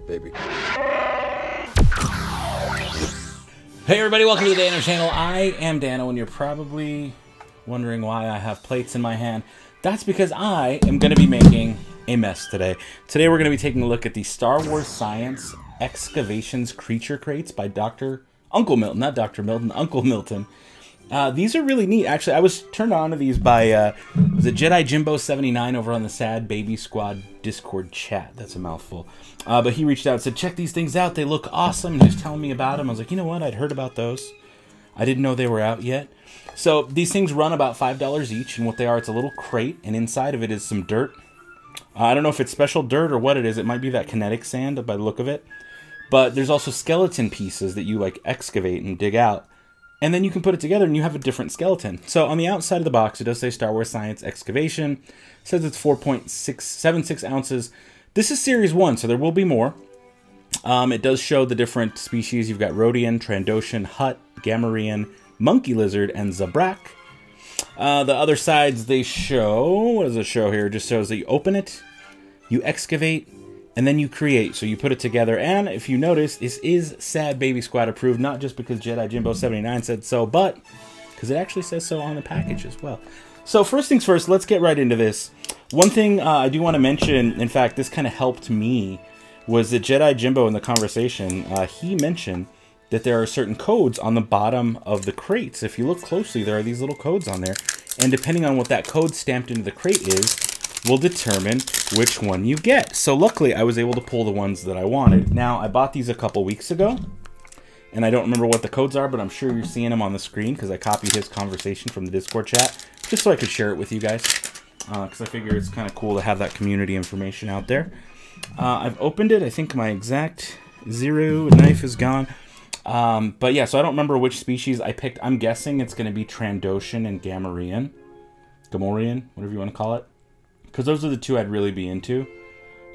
baby. Hey everybody, welcome to the Dano channel. I am Dano, and you're probably wondering why I have plates in my hand. That's because I am going to be making a mess today. Today we're going to be taking a look at the Star Wars Science Xcavations creature crates by Uncle Milton, not Dr. Milton, Uncle Milton. These are really neat. Actually, I was turned on to these by was it Jedi Jimbo 79 over on the Sad Baby Squad Discord chat. That's a mouthful. But he reached out and said, check these things out. They look awesome. And he was telling me about them. I was like, you know what? I'd heard about those. I didn't know they were out yet. So these things run about $5 each. And what they are, it's a little crate. And inside of it is some dirt. I don't know if it's special dirt or what it is. It might be that kinetic sand by the look of it. But there's also skeleton pieces that you like excavate and dig out. And then you can put it together and you have a different skeleton. So on the outside of the box, it does say Star Wars Science Excavation. It says it's 4.676 ounces. This is Series 1, so there will be more. It does show the different species. You've got Rodian, Trandoshan, Hutt, Gamorrean, Monkey Lizard, and Zabrak. The other sides they show, what does it show here? It just shows that you open it, you excavate, and then you create. So you put it together, and if you notice, this is Sad Baby Squad approved, not just because Jedi Jimbo 79 said so, but because it actually says so on the package as well. So first things first, let's get right into this. One thing I do want to mention, in fact, this kind of helped me, was that Jedi Jimbo in the conversation, he mentioned that there are certain codes on the bottom of the crates. If you look closely, there are these little codes on there, and depending on what that code stamped into the crate is, will determine which one you get. So luckily, I was able to pull the ones that I wanted. Now, I bought these a couple weeks ago, and I don't remember what the codes are, but I'm sure you're seeing them on the screen because I copied his conversation from the Discord chat, just so I could share it with you guys, because I figure it's kind of cool to have that community information out there. I've opened it. I think my exact zero knife is gone. But yeah, so I don't remember which species I picked. I'm guessing it's going to be Trandoshan and Gamorrean, whatever you want to call it. Because those are the two I'd really be into.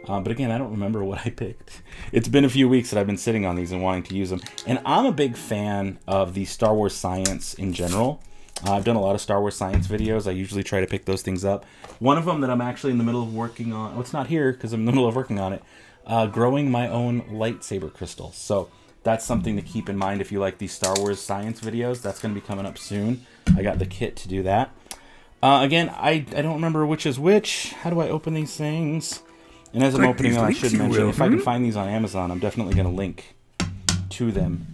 But again, I don't remember what I picked. It's been a few weeks that I've been sitting on these and wanting to use them. And I'm a big fan of the Star Wars Science in general. I've done a lot of Star Wars Science videos. I usually try to pick those things up. One of them that I'm actually in the middle of working on, well, it's not here because I'm in the middle of working on it, growing my own lightsaber crystals. So that's something to keep in mind if you like these Star Wars Science videos. That's going to be coming up soon. I got the kit to do that. Again, I don't remember which is which. How do I open these things? And as I'm opening them, I should mention, if I can find these on Amazon, I'm definitely going to link to them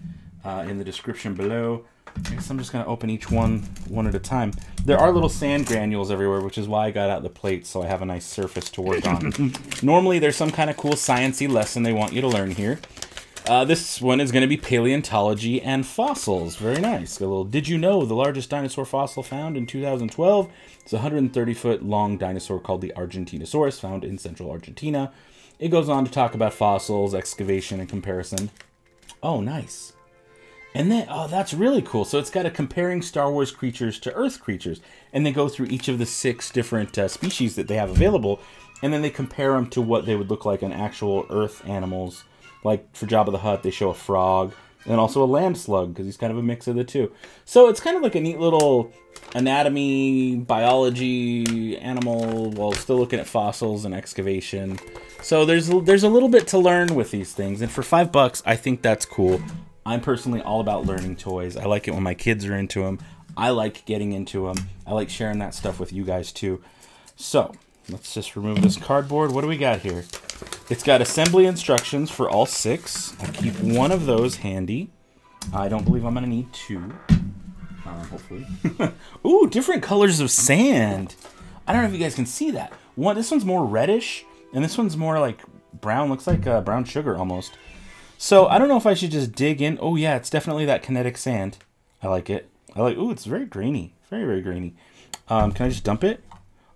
in the description below. I guess I'm just going to open each one at a time. There are little sand granules everywhere, which is why I got out the plates, so I have a nice surface to work on. Normally, there's some kind of cool sciencey lesson they want you to learn here. This one is going to be paleontology and fossils. Very nice. A little, did you know the largest dinosaur fossil found in 2012? It's a 130-foot long dinosaur called the Argentinosaurus, found in central Argentina. It goes on to talk about fossils, excavation, and comparison. Oh, nice. And then, oh, that's really cool. So it's got a comparing Star Wars creatures to Earth creatures. And they go through each of the 6 different species that they have available. And then they compare them to what they would look like on actual Earth animals. Like for Jabba the Hutt, they show a frog, and also a land slug, because he's kind of a mix of the two. So it's kind of like a neat little anatomy, biology, animal, while still looking at fossils and excavation. So there's a little bit to learn with these things, and for $5, I think that's cool. I'm personally all about learning toys. I like it when my kids are into them. I like getting into them. I like sharing that stuff with you guys too. So let's just remove this cardboard. What do we got here? It's got assembly instructions for all 6. I keep one of those handy. I don't believe I'm going to need 2. Hopefully. Ooh, different colors of sand. I don't know if you guys can see that. This one's more reddish, and this one's more like brown. Looks like brown sugar almost. So I don't know if I should just dig in. Oh yeah, it's definitely that kinetic sand. I like it. Ooh, it's very grainy. Very, very grainy. Can I just dump it?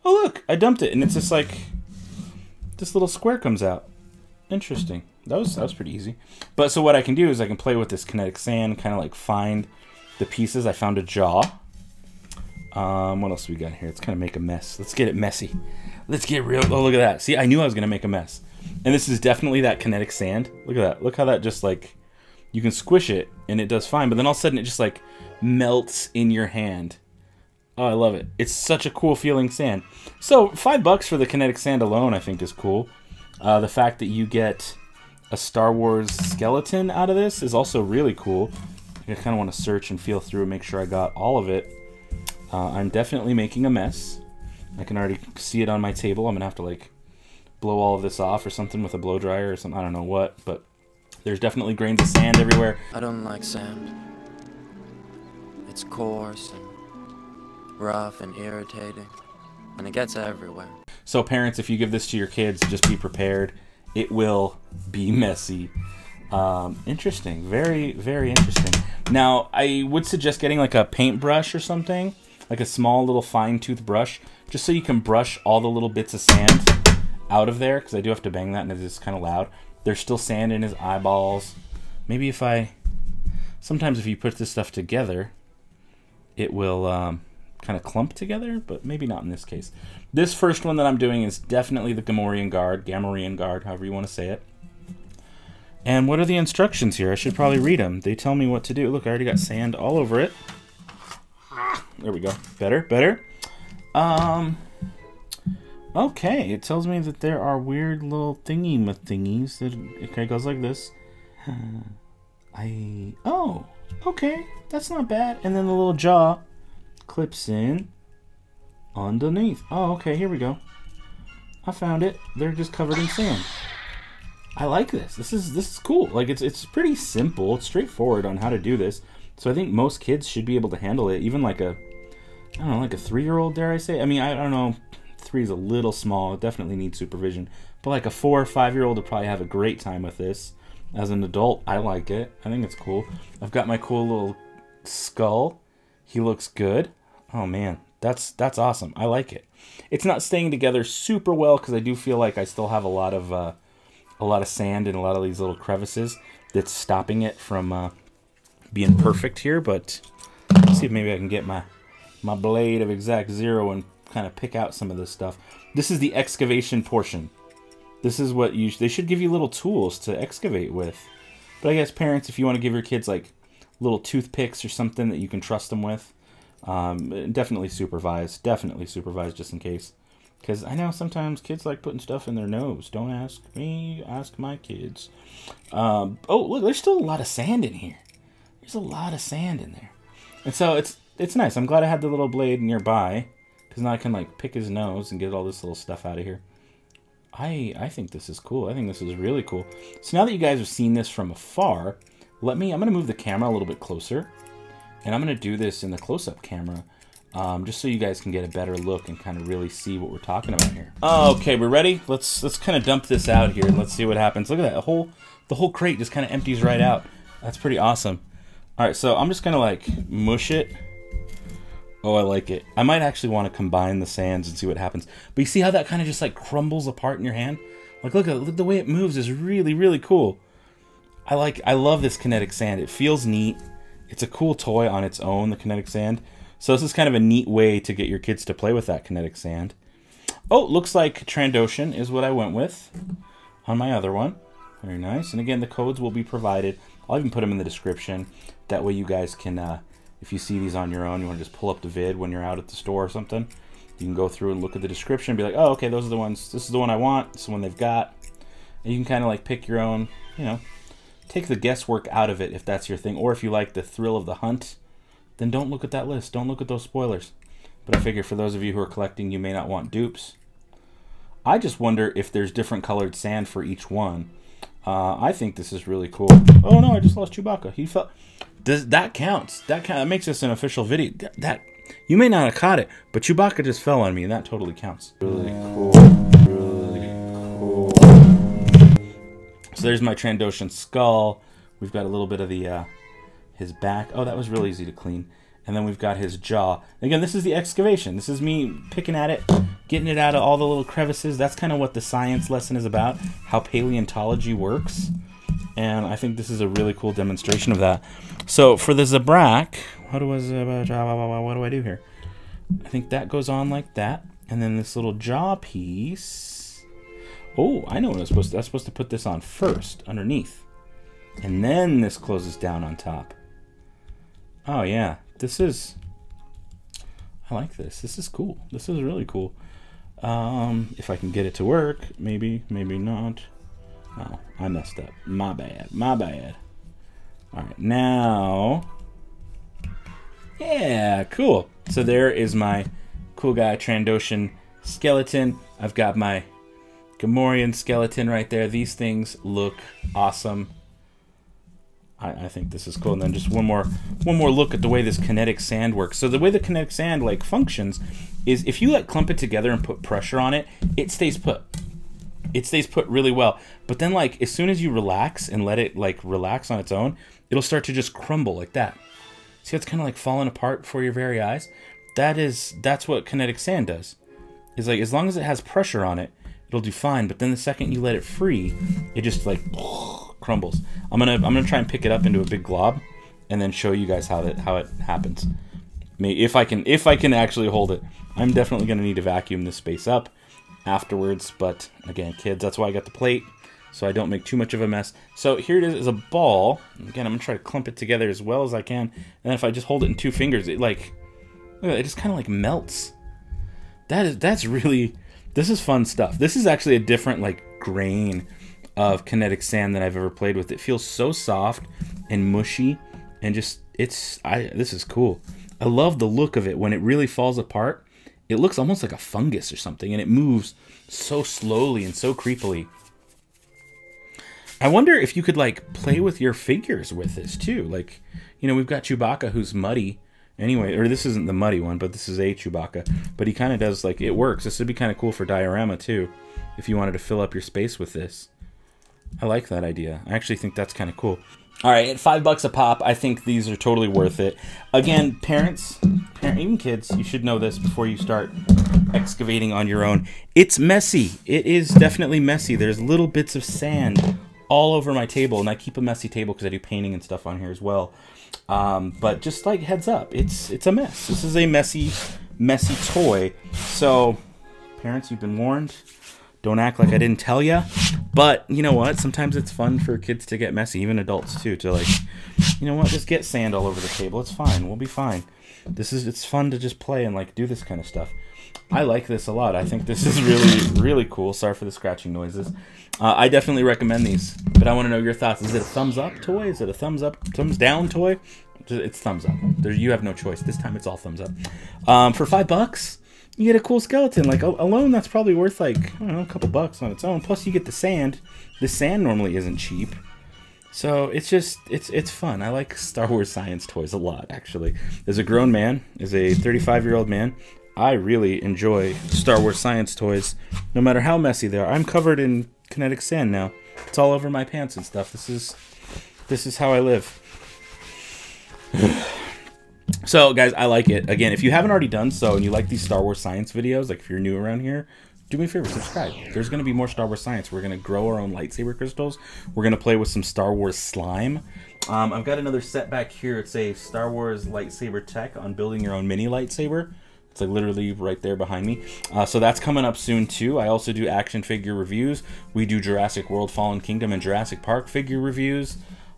Oh look, I dumped it, and it's just like this little square comes out. Interesting. That was pretty easy. But so what I can do is I can play with this kinetic sand, kind of like find the pieces. I found a jaw. What else we got here? Let's kind of make a mess. Let's get it messy. Let's get real. Oh, look at that. See, I knew I was going to make a mess. And this is definitely that kinetic sand. Look at that. Look how that just like, you can squish it and it does fine. But then all of a sudden it just like melts in your hand. Oh, I love it. It's such a cool feeling sand. So $5 for the kinetic sand alone, I think, is cool. The fact that you get a Star Wars skeleton out of this is also really cool. I kind of want to search and feel through and make sure I got all of it. I'm definitely making a mess. I can already see it on my table. I'm going to have to like blow all of this off or something with a blow dryer or something. I don't know what, but there's definitely grains of sand everywhere. I don't like sand. It's coarse and rough and irritating, and it gets everywhere. So parents, if you give this to your kids, just be prepared. It will be messy. Interesting. Very, very interesting. Now, I would suggest getting like a paintbrush or something, like a small little fine-tooth brush, just so you can brush all the little bits of sand out of there, because I do have to bang that and it is kind of loud. There's still sand in his eyeballs. Maybe if sometimes if you put this stuff together, it will kind of clump together, but maybe not in this case. This first one that I'm doing is definitely the Gamorrean guard, however you want to say it. And what are the instructions here? I should probably read them. They tell me what to do. Look, I already got sand all over it. There we go. Better, better. Okay, it tells me that there are weird little thingies that it goes like this. Oh, okay, that's not bad. And then the little jaw clips in underneath. Oh, okay, here we go. I found it. They're just covered in sand. I like this. This is cool. Like it's pretty simple. It's straightforward on how to do this. So I think most kids should be able to handle it. Even like I don't know, like a 3-year-old, dare I say? I mean, I don't know. 3 is a little small. It definitely needs supervision. But like a 4 or 5-year-old would probably have a great time with this. As an adult, I like it. I think it's cool. I've got my cool little skull. He looks good. Oh man, that's awesome. I like it. It's not staying together super well because I do feel like I still have a lot of sand in a lot of these little crevices that's stopping it from being perfect here. But let's see if maybe I can get my blade of exact zero and kind of pick out some of this stuff. This is the excavation portion. This is what they should give you little tools to excavate with. But I guess parents, if you want to give your kids like little toothpicks or something that you can trust them with, definitely supervise just in case. Because I know sometimes kids like putting stuff in their nose. Don't ask me, ask my kids. Oh, look, there's still a lot of sand in here. There's a lot of sand in there. And so it's nice. I'm glad I had the little blade nearby, because now I can like pick his nose and get all this little stuff out of here. I think this is cool. I think this is really cool. So now that you guys have seen this from afar, I'm going to move the camera a little bit closer. And I'm going to do this in the close-up camera, just so you guys can get a better look and kind of really see what we're talking about here. Okay, we're ready? Let's kind of dump this out here and let's see what happens. Look at that. The whole crate just kind of empties right out. That's pretty awesome. All right, so I'm just going to like mush it. Oh, I like it. I might actually want to combine the sands and see what happens. But you see how that kind of just like crumbles apart in your hand? Like look at the way it moves is really, really cool. I love this kinetic sand. It feels neat. It's a cool toy on its own, the kinetic sand. So this is kind of a neat way to get your kids to play with that kinetic sand. Oh, looks like Trandoshan is what I went with on my other one. Very nice. And again, the codes will be provided. I'll even put them in the description. That way you guys can, if you see these on your own, you want to just pull up the vid when you're out at the store or something. You can go through and look at the description and be like, oh, okay, those are the ones. This is the one I want. This is the one they've got. And you can kind of like pick your own, you know, take the guesswork out of it if that's your thing. Or if you like the thrill of the hunt, then don't look at that list. Don't look at those spoilers. But I figure for those of you who are collecting, you may not want dupes. I just wonder if there's different colored sand for each one. I think this is really cool. Oh no, I just lost Chewbacca. He fell. That counts. That makes this an official video. That you may not have caught it, but Chewbacca just fell on me, and that totally counts. Really cool. Really cool. So there's my Trandoshan skull. We've got a little bit of the his back. Oh, that was really easy to clean. And then we've got his jaw. Again, this is the excavation. This is me picking at it, getting it out of all the little crevices. That's kind of what the science lesson is about, how paleontology works. And I think this is a really cool demonstration of that. So for the Zabrak, what do I do here? I think that goes on like that. And then this little jaw piece. Oh, I know what I'm supposed to do. I'm supposed to put this on first, underneath. And then this closes down on top. Oh, yeah. I like this. This is cool. This is really cool. If I can get it to work, maybe, maybe not. Oh, I messed up. My bad. My bad. All right, now... Yeah, cool. So there is my cool guy Trandoshan skeleton. I've got my Gamorrean skeleton right there. These things look awesome. I think this is cool. And then just one more look at the way this kinetic sand works. So the way the kinetic sand like functions is if you like clump it together and put pressure on it, it stays put. It stays put really well. But then like as soon as you relax and let it like relax on its own, it'll start to just crumble like that. See, it's kind of like falling apart before your very eyes. That's what kinetic sand does. Is like as long as it has pressure on it, it'll do fine. But then the second you let it free, it just like crumbles. I'm gonna try and pick it up into a big glob, and then show you guys how it happens. If I can actually hold it. I'm definitely gonna need to vacuum this space up afterwards. But again, kids, that's why I got the plate, so I don't make too much of a mess. So here it is a ball. Again, I'm gonna try to clump it together as well as I can. And then if I just hold it in 2 fingers, it like, look, it just kind of like melts. That's really, this is fun stuff. This is actually a different like grain of kinetic sand that I've ever played with. It feels so soft and mushy, and just this is cool. I love the look of it when it really falls apart. It looks almost like a fungus or something, and it moves so slowly and so creepily. I wonder if you could like play with your figures with this too. Like, you know, we've got Chewbacca who's muddy. Anyway, or this isn't the muddy one, but this is a Chewbacca. But he kind of does, like, it works. This would be kind of cool for diorama too, if you wanted to fill up your space with this. I like that idea. I actually think that's kind of cool. All right, at $5 a pop, I think these are totally worth it. Again, parents, even kids, you should know this before you start excavating on your own. It's messy. It is definitely messy. There's little bits of sand all over my table, and I keep a messy table because I do painting and stuff on here as well. But just like heads up, it's a mess. This is a messy toy. So, parents, you've been warned. Don't act like I didn't tell ya. But you know what? Sometimes it's fun for kids to get messy, even adults too. To like, you know what? Just get sand all over the table. It's fine. We'll be fine. It's fun to just play and like do this kind of stuff. I like this a lot. I think this is really cool. Sorry for the scratching noises. I definitely recommend these, but I want to know your thoughts. Is it a thumbs up toy? Is it a thumbs up, thumbs down toy? It's thumbs up. You have no choice. This time it's all thumbs up. For $5, you get a cool skeleton. Like alone, that's probably worth like, I don't know, a couple bucks on its own. Plus you get the sand. The sand normally isn't cheap. So it's fun. I like Star Wars Science toys a lot, actually. As a grown man, as a 35-year-old man, I really enjoy Star Wars Science toys, no matter how messy they are. I'm covered in kinetic sand now. It's all over my pants and stuff. This is how I live. So, guys, I like it. Again, if you haven't already done so and you like these Star Wars Science videos, like if you're new around here, do me a favor, subscribe. There's going to be more Star Wars Science. We're going to grow our own lightsaber crystals. We're going to play with some Star Wars slime. I've got another set back here. It's a Star Wars lightsaber tech on building your own mini lightsaber. It's like literally right there behind me. So that's coming up soon too. I also do action figure reviews. We do Jurassic World Fallen Kingdom and Jurassic Park figure reviews.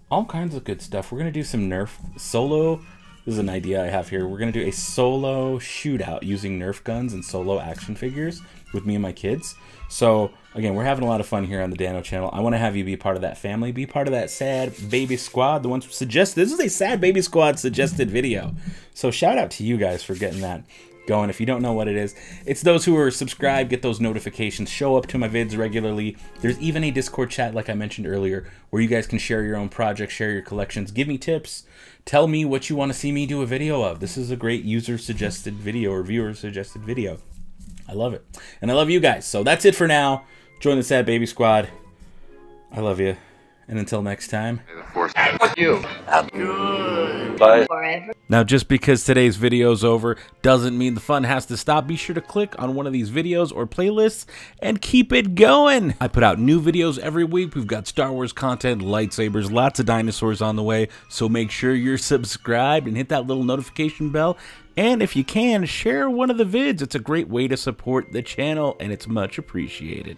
All kinds of good stuff. We're going to do some Nerf solo. This is an idea I have here. We're going to do a solo shootout using Nerf guns and solo action figures with me and my kids. So again, we're having a lot of fun here on the Dano channel. I want to have you be part of that family. Be part of that sad baby squad. The ones suggested. This is a sad baby squad suggested video. So shout out to you guys for getting that going. If you don't know what it is, it's those who are subscribed, get those notifications, show up to my vids regularly. There's even a Discord chat, like I mentioned earlier, where you guys can share your own projects, share your collections, give me tips, tell me what you want to see me do a video of. This is a great user suggested video or viewer suggested video. I love it, and I love you guys. So that's it for now. Join the Sad Baby Squad. I love you, and until next time. Bye. Now, just because today's video's over doesn't mean the fun has to stop. Be sure to click on one of these videos or playlists and keep it going. I put out new videos every week. We've got Star Wars content, lightsabers, lots of dinosaurs on the way. So make sure you're subscribed and hit that little notification bell. And if you can, share one of the vids. It's a great way to support the channel, and it's much appreciated.